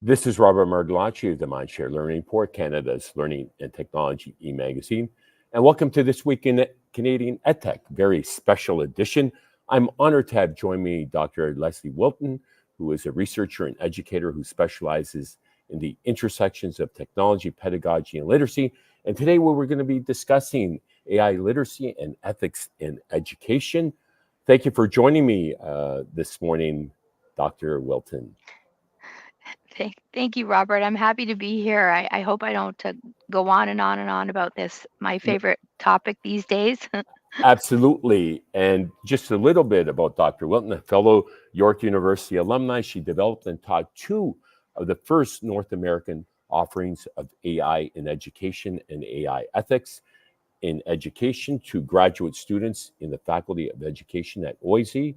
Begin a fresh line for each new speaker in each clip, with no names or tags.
This is Robert Margolacci of the Mindshare Learning Report, Canada's Learning and Technology e-magazine. And welcome to This Week in Canadian EdTech, very special edition. I'm honored to have join me Dr. Lesley Wilton, who is a researcher and educator who specializes in the intersections of technology, pedagogy, and literacy. And today we're going to be discussing AI literacy and ethics in education. Thank you for joining me this morning, Dr. Wilton.
Thank you, Robert. I'm happy to be here. I hope I don't go on and on and on about this, my favorite topic these days.
Absolutely. And just a little bit about Dr. Wilton, a fellow York University alumni. She developed and taught two of the first North American offerings of AI in education and AI ethics in education to graduate students in the Faculty of Education at OISE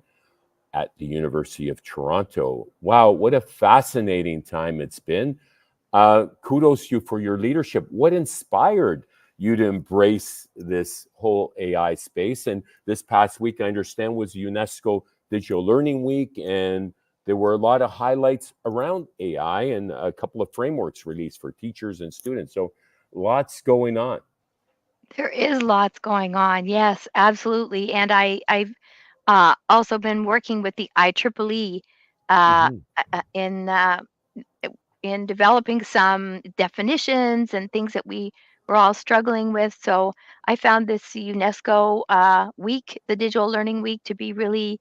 at the University of Toronto. Wow, what a fascinating time it's been. Kudos to you for your leadership. What inspired you to embrace this whole AI space? And this past week, I understand, was UNESCO Digital Learning Week, and there were a lot of highlights around AI and a couple of frameworks released for teachers and students. So lots going on.
There is lots going on. Yes, absolutely. And I've also been working with the IEEE uh,
Mm-hmm.
in developing some definitions and things that we were all struggling with. So I found this UNESCO week, the Digital Learning Week, to be really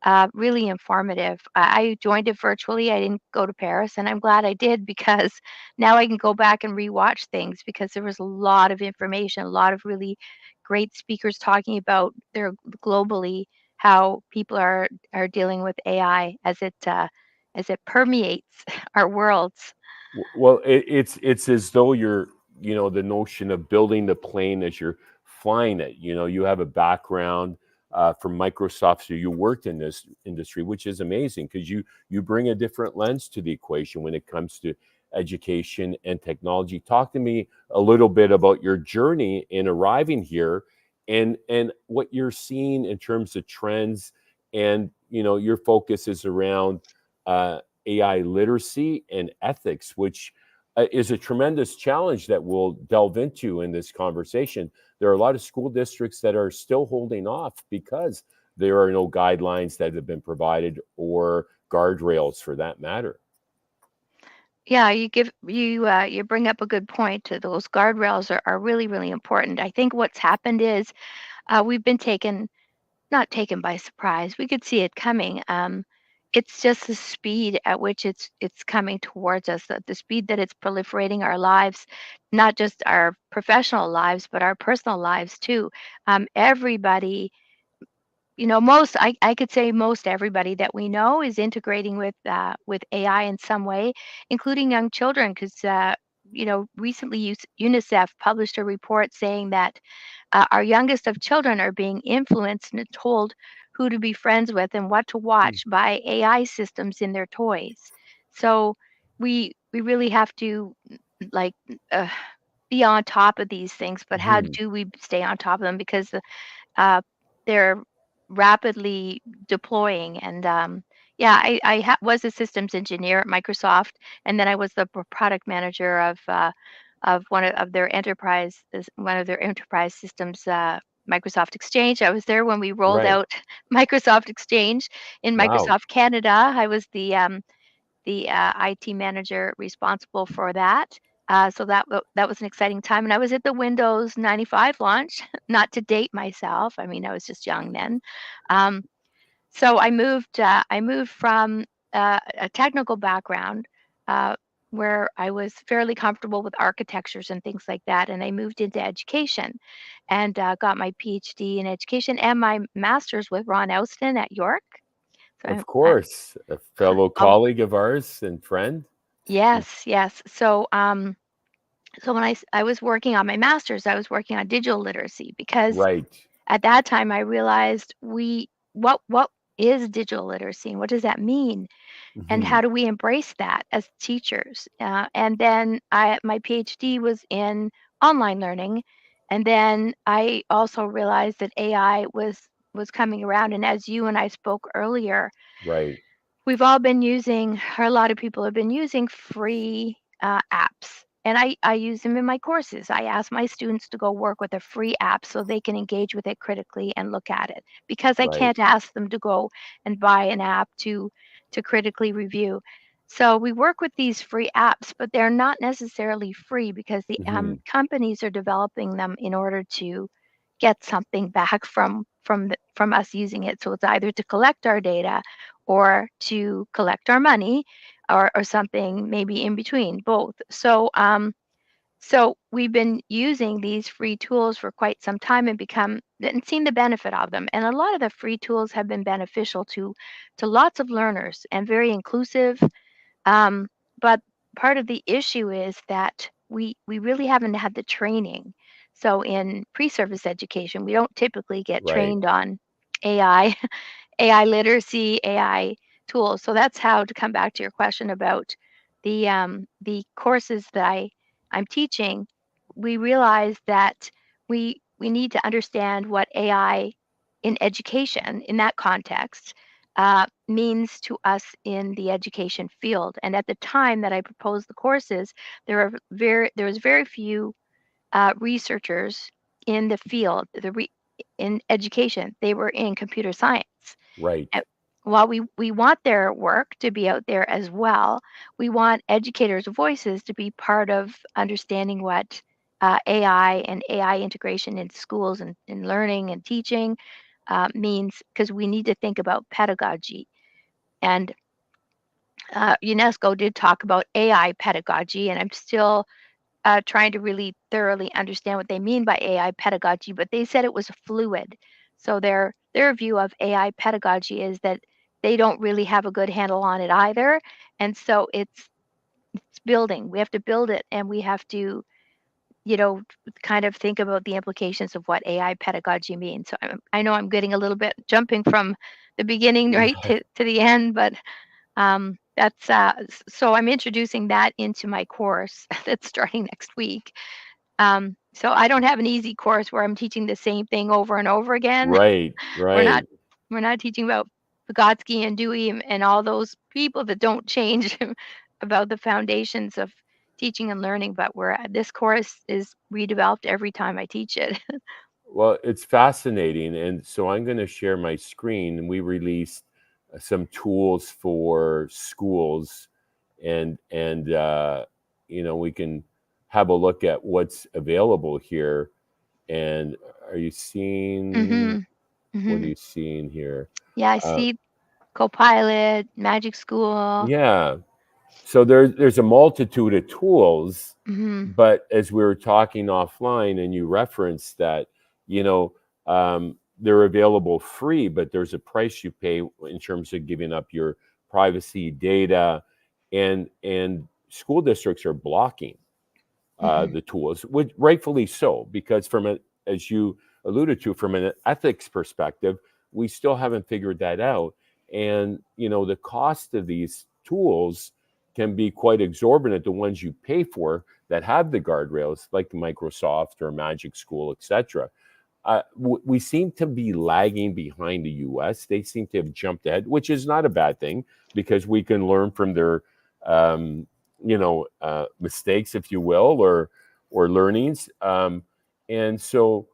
informative. I joined it virtually. I didn't go to Paris, and I'm glad I did because now I can go back and rewatch things because there was a lot of information, a lot of really great speakers talking about their globally how people are dealing with AI as it permeates our worlds.
Well, it's as though you're, the notion of building the plane as you're flying it. You have a background from Microsoft, so you worked in this industry, which is amazing because you bring a different lens to the equation when it comes to education and technology. Talk to me a little bit about your journey in arriving here, and what you're seeing in terms of trends, and your focus is around. AI literacy and ethics, which is a tremendous challenge that we'll delve into in this conversation. There are a lot of school districts that are still holding off because there are no guidelines that have been provided or guardrails for that matter.
Yeah, you bring up a good point. Those guardrails are really important. I think what's happened is we've been not taken by surprise. We could see it coming. It's just the speed at which it's coming towards us, the speed that it's proliferating our lives, not just our professional lives, but our personal lives too. Everybody, I could say most everybody that we know is integrating with AI in some way, including young children, because recently UNICEF published a report saying that our youngest of children are being influenced and told who to be friends with and what to
Hmm.
watch by AI systems in their toys. So we really have to like uh, be on top of these things. But how
Mhm.
do we stay on top of them? Because uh, they're rapidly deploying. And yeah, I was a systems engineer at Microsoft, and then I was the product manager of one of their enterprise systems, Microsoft Exchange. I was there when we rolled
Right.
out Microsoft Exchange in
Wow.
Microsoft Canada. I was the IT manager responsible for that. So that was an exciting time, and I was at the Windows 95 launch. Not to date myself, I mean I was just young then. Um, so I moved from a technical background uh, where I was fairly comfortable with architectures and things like that, and I moved into education and got my PhD in education and my master's with Ron Elston at York. So
Of course, a fellow
I'm
colleague of ours and friend.
Yes, yes. So when I was working on my master's, I was working on digital literacy because
Right.
at that time I realized what is digital literacy and what does that mean and
Hmm.
how do we embrace that as teachers? And then my PhD was in online learning, and then I also realized that AI was coming around. And as you and I spoke earlier,
Right.
we've all been using, or a lot of people have been using free apps. And I use them in my courses. I ask my students to go work with a free app so they can engage with it critically and look at it, because I
Right.
can't ask them to go and buy an app to critically review. So we work with these free apps, but they're not necessarily free because the
Hmm.
companies are developing them in order to get something back from us using it. So it's either to collect our data or to collect our money, or something maybe in between, both. So we've been using these free tools for quite some time and seen the benefit of them. And a lot of the free tools have been beneficial to lots of learners and very inclusive. Um, but part of the issue is that we really haven't had the training. So in pre-service education, we don't typically get
Right.
trained on AI, AI literacy, AI tools. So that's how, to come back to your question about the courses that I'm teaching, we realize that we need to understand what AI in education, in that context, means to us in the education field. And at the time that I proposed the courses, there was very few researchers in the field, in education. They were in computer science.
Right.
Uh, While we want their work to be out there as well, we want educators' voices to be part of understanding what AI and AI integration in schools and in learning and teaching means, because we need to think about pedagogy. And UNESCO did talk about AI pedagogy, and I'm still trying to really thoroughly understand what they mean by AI pedagogy, but they said it was fluid. So their view of AI pedagogy is that they don't really have a good handle on it either, and so it's building. We have to build it, and we have to, you know, kind of think about the implications of what AI pedagogy means. So I know I'm getting a little bit jumping from the beginning right to the end, but that's so I'm introducing that into my course that's starting next week. So I don't have an easy course where I'm teaching the same thing over and over again.
Right.
We're not
Right.
we're not teaching about Vygotsky and Dewey and all those people that don't change about the foundations of teaching and learning, but this course is redeveloped every time I teach it.
Well, it's fascinating. And so I'm going to share my screen. We released some tools for schools, and we can have a look at what's available here. And are you seeing,
Mhm.
what are
Mhm.
you seeing here?
Yeah, I
Uh,
see Copilot, Magic School.
yeah. So there's a multitude of tools,
Mhm.
but as we were talking offline, and you referenced that, you know, they're available free, but there's a price you pay in terms of giving up your privacy data, and school districts are blocking
Mhm.
the tools, which rightfully so, because as you alluded to, from an ethics perspective, we still haven't figured that out. And the cost of these tools can be quite exorbitant. The ones you pay for that have the guardrails, like Microsoft or Magic School, etc. We seem to be lagging behind the U.S. They seem to have jumped ahead, which is not a bad thing because we can learn from their, mistakes, if you will, or learnings. And so,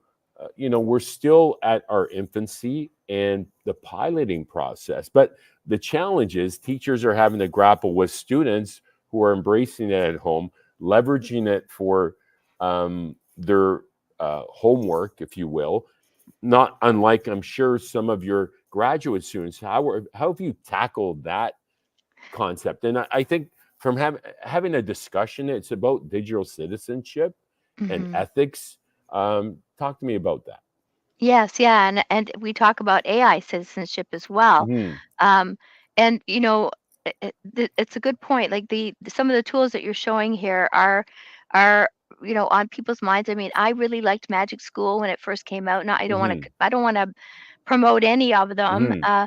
we're still at our infancy and the piloting process. But the challenge is teachers are having to grapple with students who are embracing it at home, leveraging it for their homework, if you will, not unlike, I'm sure, some of your graduate students. How have you tackled that concept? And I think from having a discussion, it's about digital citizenship and
Mhm.
ethics. Talk to me about that.
Yes, yeah, and we talk about AI citizenship as well.
Hmm.
Um, and it's a good point. Like some of the tools that you're showing here are on people's minds. I mean, I really liked Magic School when it first came out. Now
Hmm.
I don't want to promote any of them.
Hmm.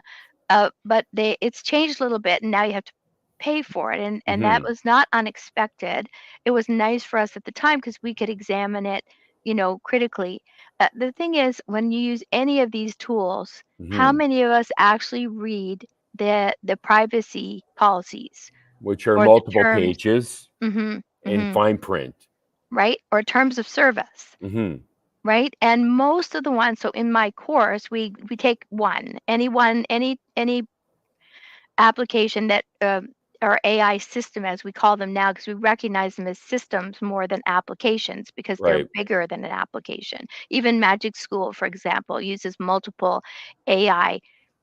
But it's changed a little bit, and now you have to pay for it, and that
Hmm.
was not unexpected. It was nice for us at the time because we could examine it, critically. The thing is, when you use any of these tools, how
Hmm.
many of us actually read the privacy policies
which are
or the
multiple
terms.
pages
Hmm.
and
Hmm.
fine print.
Right, or terms of service.
Hmm.
Right, and most of the ones, so in my course we take any application that or AI system, as we call them now, because we recognize them as systems more than applications because they're
Right,
bigger than an application. Even Magic School, for example, uses multiple AI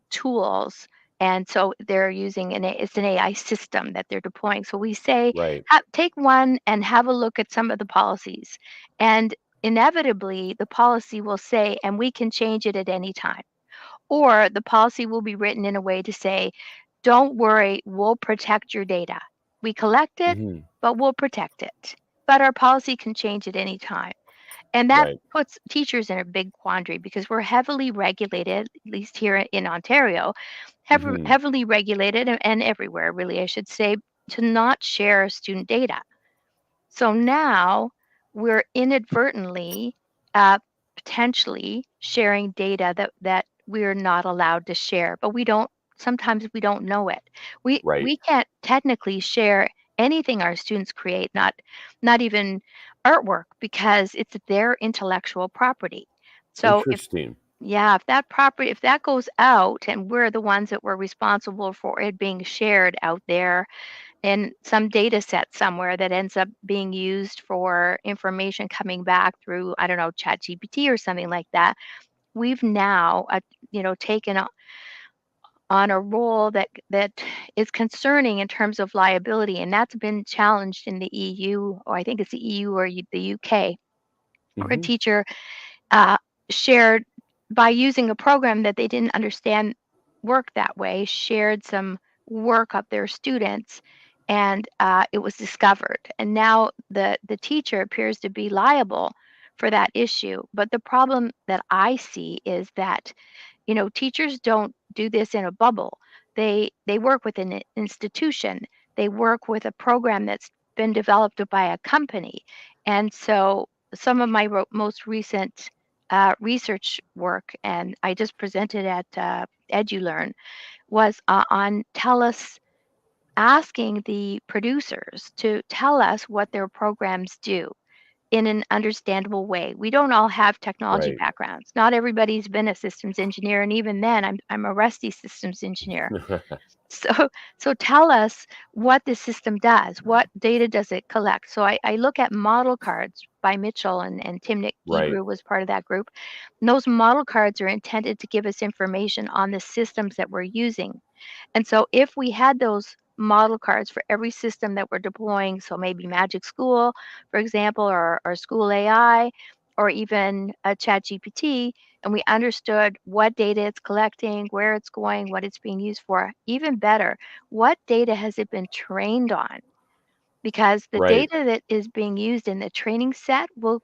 tools. And so they're using it's an AI system that they're deploying. So we say,
right.
take one and have a look at some of the policies. And inevitably, the policy will say, and we can change it at any time. Or the policy will be written in a way to say, don't worry, we'll protect your data. We collect it,
Hmm.
but we'll protect it. But our policy can change at any time. And that
Right.
puts teachers in a big quandary because we're heavily regulated, at least here in Ontario,
Hmm.
heavily regulated and everywhere, really, I should say, to not share student data. So now we're inadvertently, uh, potentially sharing data that we're not allowed to share, but sometimes we don't know it.
Right.
We can't technically share anything our students create, not even artwork, because it's their intellectual property. So if
Interesting.
yeah, if that goes out and we're the ones that were responsible for it being shared out there in some data set somewhere that ends up being used for information coming back through, I don't know, ChatGPT or something like that, we've now, taken on a role that is concerning in terms of liability, and that's been challenged in the EU, or I think it's the EU or the UK, where a
Hmm.
teacher uh, shared by using a program that they didn't understand worked that way, shared some work of their students, and it was discovered. And now the teacher appears to be liable for that issue. But the problem that I see is that teachers don't do this in a bubble. They work with an institution. They work with a program that's been developed by a company. And so some of my most recent research work, and I just presented at EduLearn, was on TELUS asking the producers to tell us what their programs do in an understandable way. We don't all have technology
Right.
backgrounds. Not everybody's been a systems engineer, and even then, I'm a rusty systems engineer. So, so tell us what the system does. What data does it collect? So I look at model cards by Mitchell and Timnit
Right.
Gebru was part of that group. And those model cards are intended to give us information on the systems that we're using. And so if we had those model cards for every system that we're deploying, so maybe Magic School, for example, or School AI, or even a ChatGPT, and we understood what data it's collecting, where it's going, what it's being used for, even better, what data has it been trained on? Because the
Right.
data that is being used in the training set will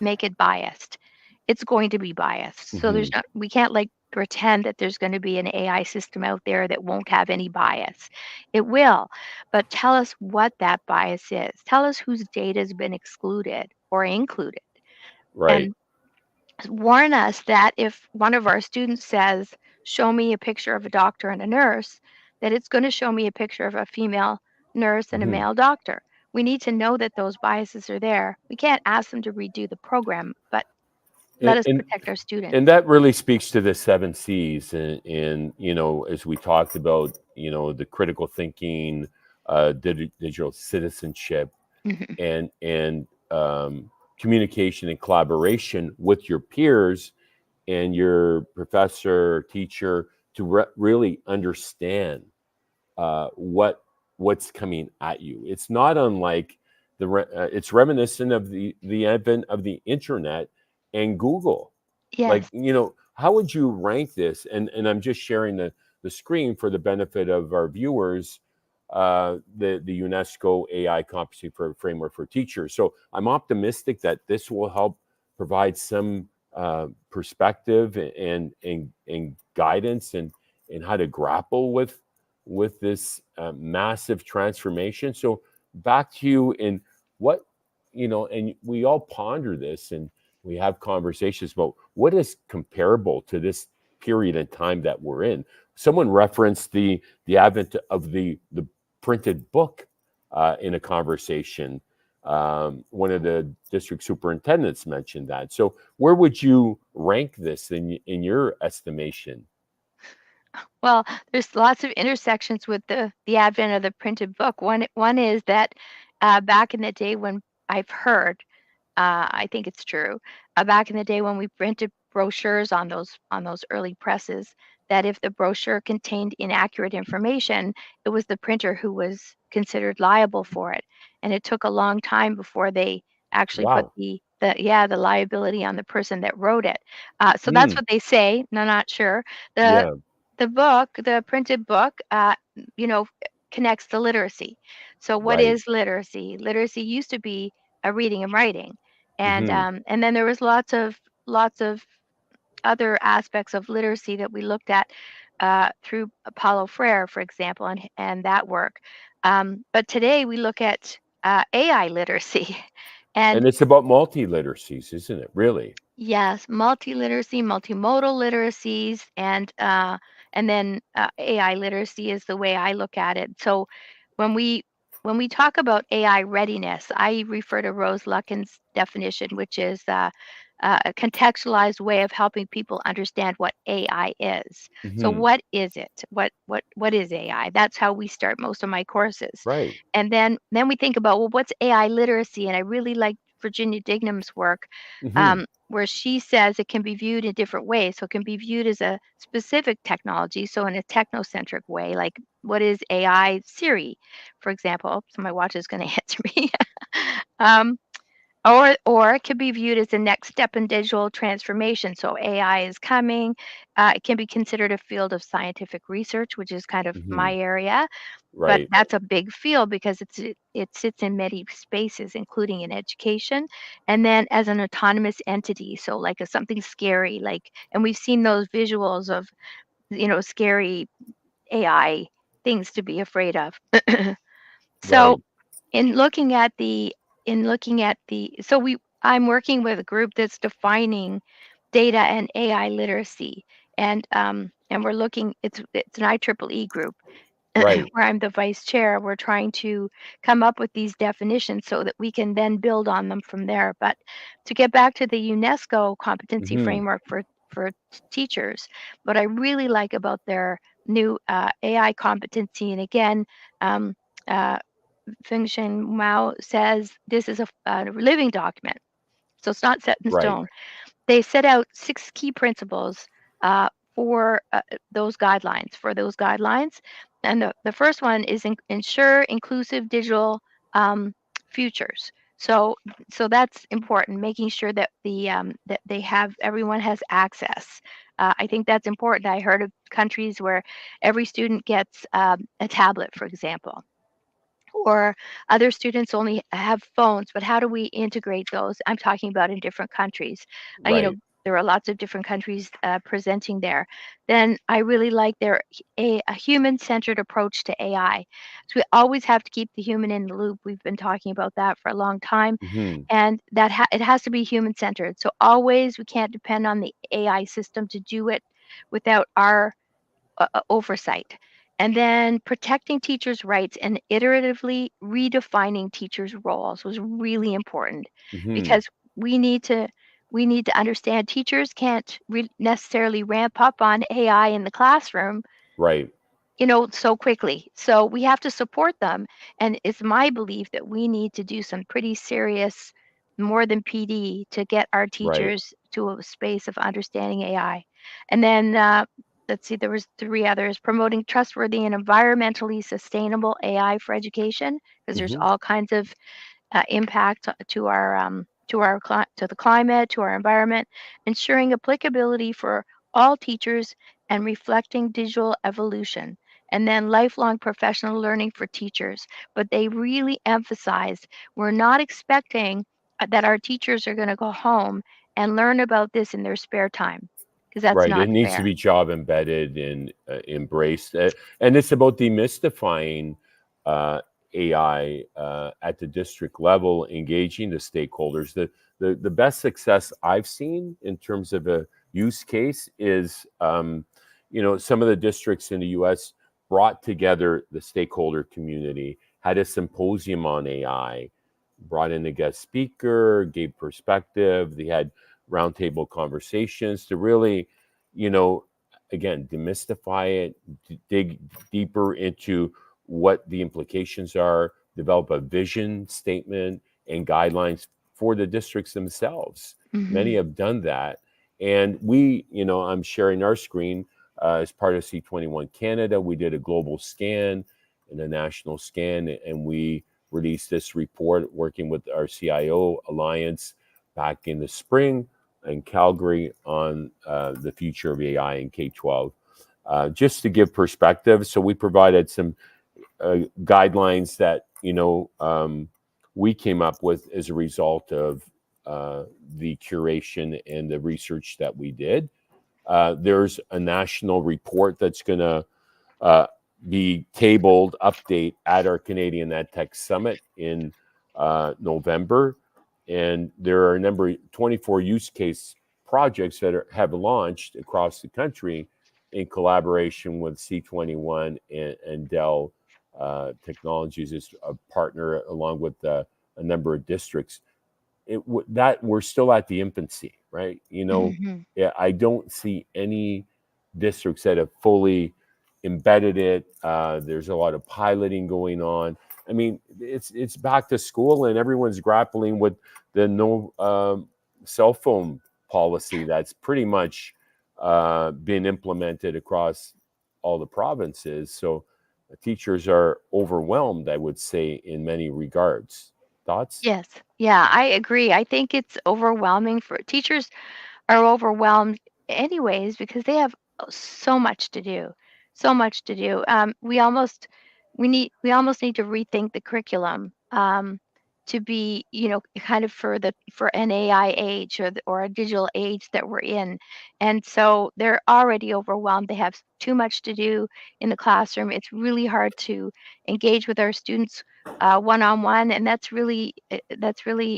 make it biased. It's going to be biased. So
Hmm.
we can't like pretend that there's going to be an AI system out there that won't have any bias. It will, but tell us what that bias is. Tell us whose data has been excluded or included,
Right.
and warn us that if one of our students says, show me a picture of a doctor and a nurse, that it's going to show me a picture of a female nurse and a
Hmm.
male doctor. We need to know that those biases are there. We can't ask them to redo the program, but let
And,
us
and
protect our
and
students.
that really speaks to the seven C's, and as we talked about, the critical thinking, digital citizenship,
Mhm.
and communication and collaboration with your peers and your professor or teacher to really understand what's coming at you. It's not unlike it's reminiscent of the advent of the internet and Google. Like,
Yes,
how would you rank this? And I'm just sharing the screen for the benefit of our viewers. The UNESCO AI competency for framework for teachers. So I'm optimistic that this will help provide some perspective and guidance and how to grapple with this massive transformation. So back to you in what and we all ponder this and we have conversations about what is comparable to this period in time that we're in. Someone referenced the advent of the printed book in a conversation. One of the district superintendents mentioned that. So where would you rank this in your estimation?
Well, there's lots of intersections with the advent of the printed book. One is that back in the day when I've heard, I think it's true, back in the day when we printed brochures on those early presses, that if the brochure contained inaccurate information, it was the printer who was considered liable for it, and it took a long time before they actually put
Wow.
the liability on the person that wrote it. So that's
Hmm.
what they say. No, not sure. The
Yeah.
the book, the printed book, you know, connects to literacy. So what
Right.
is literacy? Literacy used to be a reading and writing,
Hmm.
and then there was lots of other aspects of literacy that we looked at through Paulo Freire, for example, and that work. But today we look at AI literacy, and
And it's about multi-literacies, isn't it? Really?
yes, multi-literacy, multimodal literacies, and then AI literacy is the way I look at it. So when we when we talk about AI readiness, I refer to Rose Luckin's definition, which is a contextualized way of helping people understand what AI is. So
Hmm.
what is it? What is AI? That's how we start most of my courses.
Right.
And then we think about, well, what's AI literacy? And I really like Virginia Dignam's work,
Hmm.
where she says it can be viewed in different ways. So it can be viewed as a specific technology, so in a technocentric way, like what is AI Siri, for example. So my watch is going to answer me. um, or it could be viewed as the next step in digital transformation. So AI is coming. It can be considered a field of scientific research, which is kind of
Hmm.
my area. But
Right.
that's a big field because it sits in many spaces, including in education, and then as an autonomous entity. So like a something scary, like, and we've seen those visuals of, scary AI things to be afraid of. So
Right.
in looking at the so I'm working with a group that's defining data and AI literacy, and we're looking. It's an IEEE group
Right.
where I'm the vice chair. We're trying to come up with these definitions so that we can then build on them from there. But to get back to the UNESCO competency
Hmm.
framework for teachers, what I really like about their new AI competency, and again, um, uh, Fengshen Mao says this is a living document, so it's not set in
Right.
stone. They set out 6 key principles uh, for those guidelines. And the first one is ensure inclusive digital um, futures. So that's important, making sure that that they have everyone has access. I think that's important. I heard of countries where every student gets a tablet, for example, or other students only have phones, but how do we integrate those? I'm talking about in different countries.
Right.
There are lots of different countries presenting there. Then I really like a human-centered approach to AI. So we always have to keep the human in the loop. We've been talking about that for a long time,
Hmm.
and it has to be human-centered. So always we can't depend on the AI system to do it without our oversight. And then protecting teachers' rights and iteratively redefining teachers' roles was really important
Hmm.
because we need to we need to understand teachers can't necessarily ramp up on AI in the classroom,
Right.
so quickly. So we have to support them. And it's my belief that we need to do some pretty serious, more than PD, to get our
Right.
teachers to a space of understanding AI. And then let's see, there was 3 others: promoting trustworthy and environmentally sustainable AI for education, because there's
Hmm.
all kinds of impact to the climate, to our environment, ensuring applicability for all teachers and reflecting digital evolution. And then lifelong professional learning for teachers. But they really emphasized we're not expecting that our teachers are going to go home and learn about this in their spare time, because that's
Right. It
not
needs to
fair.
be job embedded and embraced. And it's about demystifying uh, AI at the district level, engaging the stakeholders. The best success I've seen in terms of a use case is, some of the districts in the U.S. brought together the stakeholder community, had a symposium on AI, brought in a guest speaker, gave perspective. They had roundtable conversations to really, you know, again, demystify it, dig deeper into what the implications are, develop a vision statement and guidelines for the districts themselves. Many
Hmm.
have done that. And we, I'm sharing our screen as part of C21 Canada. We did a global scan and a national scan, and we released this report working with our CIO Alliance back in the spring in Calgary on the future of AI in K 12. Just to give perspective, so we provided some guidelines that we came up with as a result of the curation and the research that we did. There's a national report that's going to uh, be tabled update at our Canadian EdTech Summit in November. And there are a number of 24 use case projects that have launched across the country in collaboration with C21 and Dell Technologies as a partner, along with a number of districts. That we're still at the infancy, right?
Hmm.
Yeah, I don't see any districts that have fully embedded it. There's a lot of piloting going on. I mean, it's back to school, and everyone's grappling with the no cell phone policy that's pretty much been implemented across all the provinces. So teachers are overwhelmed, I would say, in many regards. Thoughts?
Yes. Yeah, I agree. I think it's overwhelming for teachers are overwhelmed anyways because they have so much to do, so much to do. We almost need to rethink the curriculum to be, kind of for an AI age or a digital age that we're in. And so they're already overwhelmed. They have too much to do in the classroom. It's really hard to engage with our students one-on-one, and that's really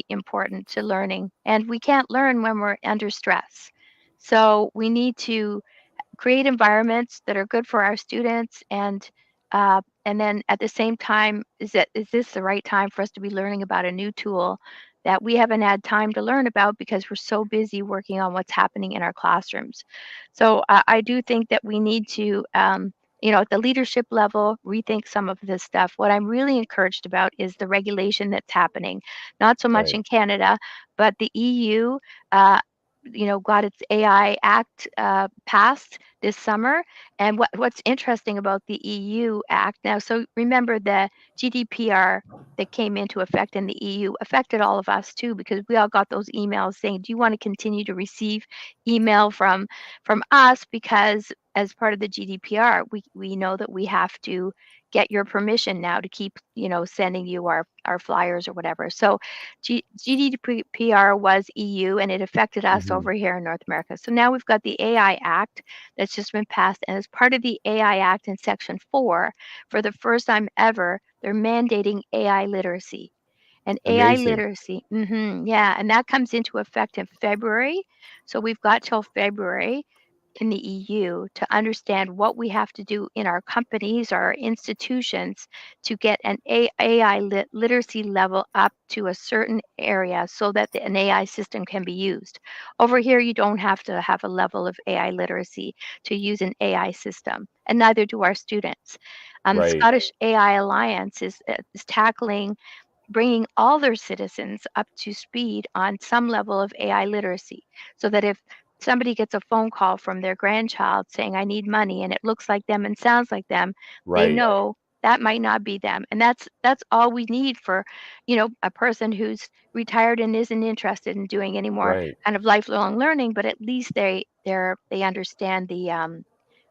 important to learning. And we can't learn when we're under stress. So we need to create environments that are good for our students, and then at the same time, is this the right time for us to be learning about a new tool that we haven't had time to learn about because we're so busy working on what's happening in our classrooms. So I do think that we need to at the leadership level, rethink some of this stuff. What I'm really encouraged about is the regulation that's happening, not so much
Right.
in Canada, but the EU. Uh, got its AI Act passed this summer. And what's interesting about the EU Act now, so remember the GDPR that came into effect in the EU affected all of us too, because we all got those emails saying, do you want to continue to receive email from us? Because as part of the GDPR, we know that we have to get your permission now to keep, sending you our flyers or whatever. So GDPR was EU and it affected us
Hmm.
over here in North America. So now we've got the AI Act that's just been passed. And as part of the AI Act in Section 4, for the first time ever, they're mandating AI literacy. And AI
Amazing.
literacy, yeah, and that comes into effect in February. So we've got till February in the EU to understand what we have to do in our companies or our institutions to get an AI literacy level up to a certain area so that an AI system can be used. Over here, you don't have to have a level of AI literacy to use an AI system, and neither do our students. The
Right.
Scottish AI Alliance is tackling bringing all their citizens up to speed on some level of AI literacy so that if somebody gets a phone call from their grandchild saying, I need money, and it looks like them and sounds like them, they
Right.
know that might not be them. And that's all we need for, a person who's retired and isn't interested in doing any more
Right.
kind of lifelong learning, but at least they understand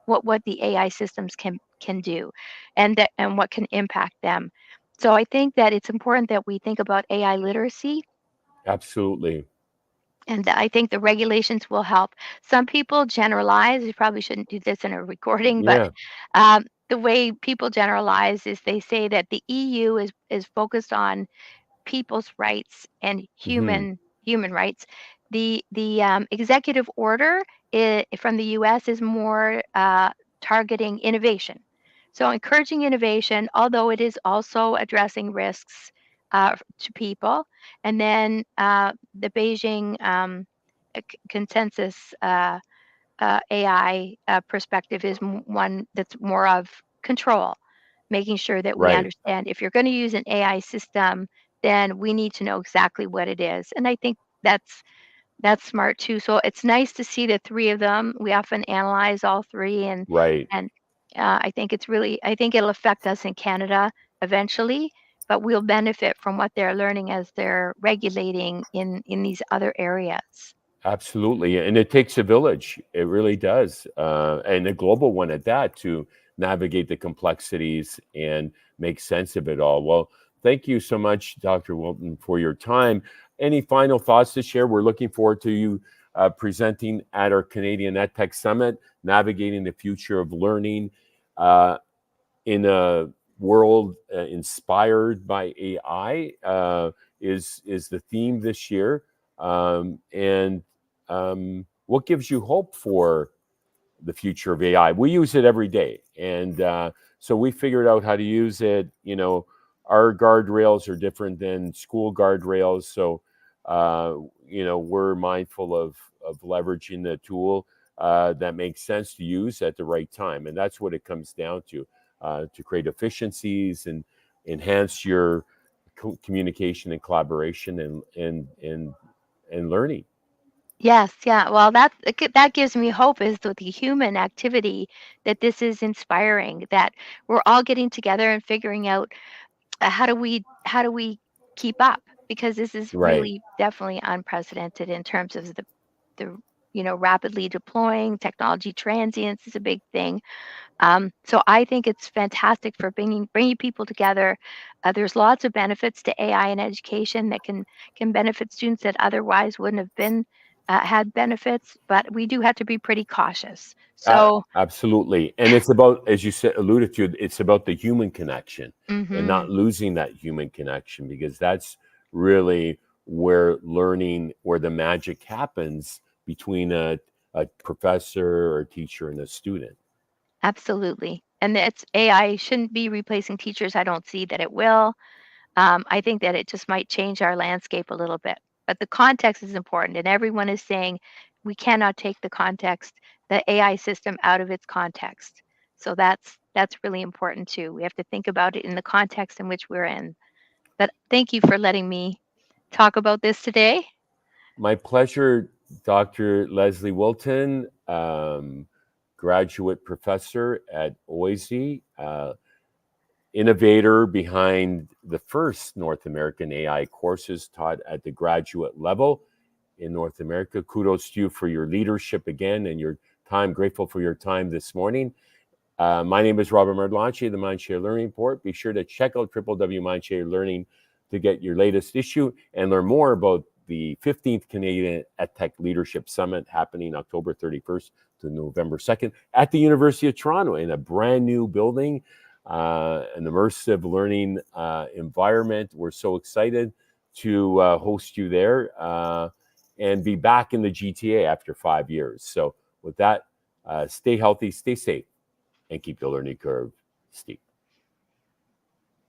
what the AI systems can do and what can impact them. So I think that it's important that we think about AI literacy,
Absolutely.
and I think the regulations will help. Some people generalize. You probably shouldn't do this in a recording, but
Yeah.
the way people generalize is they say that the EU is focused on people's rights and
Hmm.
human rights, The executive order from the U.S. is more targeting innovation. So encouraging innovation, although it is also addressing risks to people. And then the Beijing consensus AI perspective is one that's more of control, making sure that we
Right.
understand if you're going to use an AI system, then we need to know exactly what it is. And I think that's smart too. So it's nice to see the three of them. We often analyze all three,
Right.
and I think it's really I think it'll affect us in Canada eventually, but we'll benefit from what they're learning as they're regulating in these other areas.
Absolutely. And it takes a village. It really does. And a global one at that to navigate the complexities and make sense of it all. Well, thank you so much, Dr. Wilton, for your time. Any final thoughts to share? We're looking forward to you presenting at our Canadian EdTech Summit, navigating the future of learning uh, in a world inspired by AI is the theme this year. And what gives you hope for the future of AI? We use it every day, and so we figured out how to use it. Our guardrails are different than school guardrails, so we're mindful of leveraging the tool that makes sense to use at the right time, and that's what it comes down to create efficiencies and enhance your communication and collaboration and learning.
Yes, yeah. Well, that gives me hope is with the human activity that this is inspiring, that we're all getting together and figuring out how do we keep up? Because this is
Right.
really definitely unprecedented in terms of the rapidly deploying technology transience is a big thing. So I think it's fantastic for bringing people together. There's lots of benefits to AI in education that can benefit students that otherwise wouldn't have been had benefits, but we do have to be pretty cautious. So,
Absolutely. And it's about, as you said, alluded to, it's about the human connection and
hmm
not losing that human connection, because that's really where learning, where the magic happens between a professor or a teacher and a student.
absolutely. And it's AI shouldn't be replacing teachers. I don't see that it will. I think that it just might change our landscape a little bit. But the context is important, and everyone is saying we cannot take the AI system out of its context. So that's really important too. We have to think about it in the context in which we're in. But thank you for letting me talk about this today.
My pleasure, Dr. Lesley Wilton, graduate professor at OISE. Innovator behind the first North American AI courses taught at the graduate level in North America. Kudos to you for your leadership again and your time. Grateful for your time this morning. My name is Robert Mardlanche, the Mindshare Learning Report. Be sure to check out www.mindshare Learning to get your latest issue and learn more about the 15th Canadian EdTech Leadership Summit happening October 31st to November 2nd at the University of Toronto in a brand new building, an immersive learning environment. We're so excited to host you there and be back in the GTA after 5 years. So with that, stay healthy, stay safe, and keep the learning curve steep.